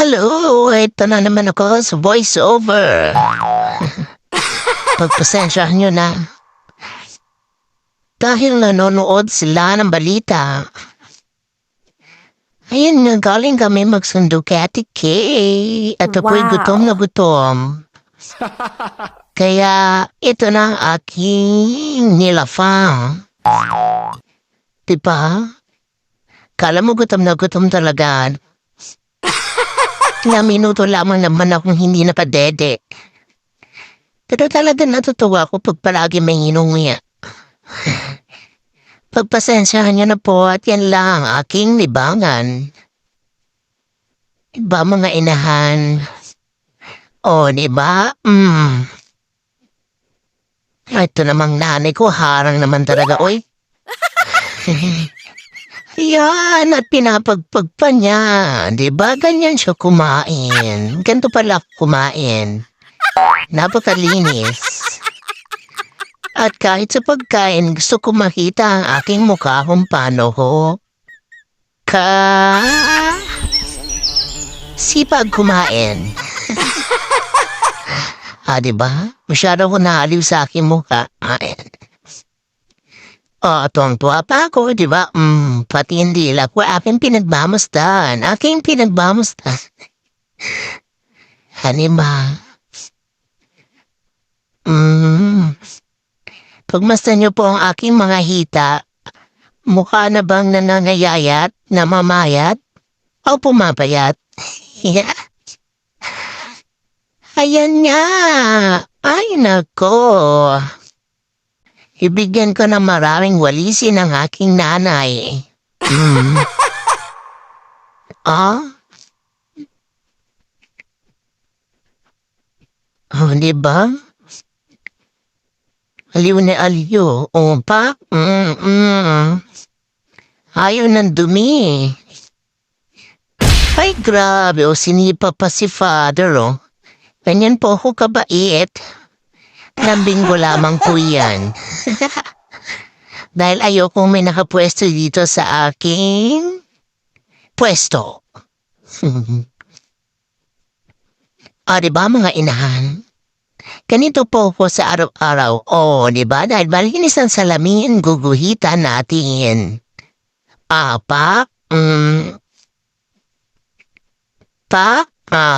Hello, ito na naman ako sa voiceover. Pagpasensyahan nyo na. Dahil nanonood sila ng balita. Ayun nga, galing kami magsundo kay Ate Kay. At ako'y Wow. gutom na gutom. Kaya ito na ang aking nilafang. Diba? Kala mo gutom na gutom talaga. Ilang minuto lamang naman akong hindi napadede. Pero talaga natutuwa ko pag palagi may hinungi. Pagpasensyahan niyo na po at yan lang ang aking libangan. Iba mga inahan. O, diba? Ito namang nanay ko, harang naman talaga, oy. Yan, at pinapagpag pa niya. Diba, ganyan siya kumain. Ganito pala kumain. Napakalinis. At kahit sa pagkain, gusto ko makita ang aking mukha kung paano ko sipag kumain. Diba? Masyado ko naaliw sa aking mukha. Tuwang-tuwa pa ako, di ba? Pati hindi lang ko aking pinagmamasdan. Aking pinagmamasdan. Hanima. Pagmasdan niyo po ang aking mga hita, mukha na bang nanangayayat, namamayat, o pumapayat? Ayan nga. Ay, nako. Ibigyan ko ng maraming walisin ang aking nanay. Diba? Aliw na aliw. Pa? Ayaw ng dumi. Ay, grabe. Sinipa pa si father, Ganyan po ako kabait. Lambing ko lamang po yan. Dahil ayokong may nakapwesto dito sa aking pwesto. Diba mga inahan? Ganito po po sa araw-araw. Diba? Dahil malinis ang salamin, guguhitan natin. Pa?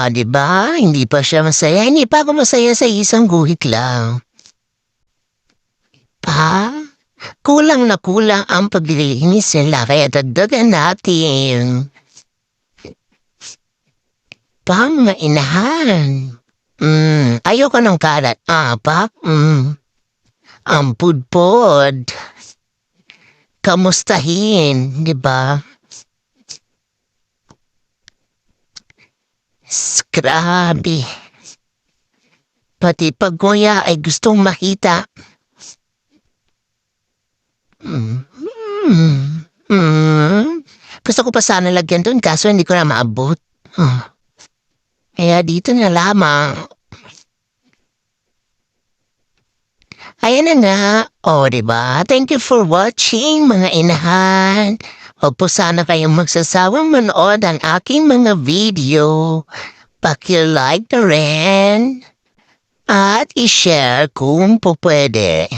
Diba? Hindi pa siya masaya. Hindi pa ako masaya sa isang guhit lang. Kulang na kulang ang paglilinis nila kaya dagdagan natin. Mga inahan. Ayoko ng kalat. Ang pudpod. Kamustahin, diba? Grabe. Pati pag nguya ay gustong makita. Gusto ko pa sana lagyan doon kaso hindi ko na maabot. Kaya dito na lamang. Ayan na nga. Diba? Thank you for watching mga inahan. Huwag po sana kayong magsasawang manood ang aking mga video. Paki-like na rin. At i-share kung po pwede.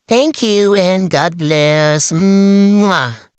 Thank you and God bless. Mwah.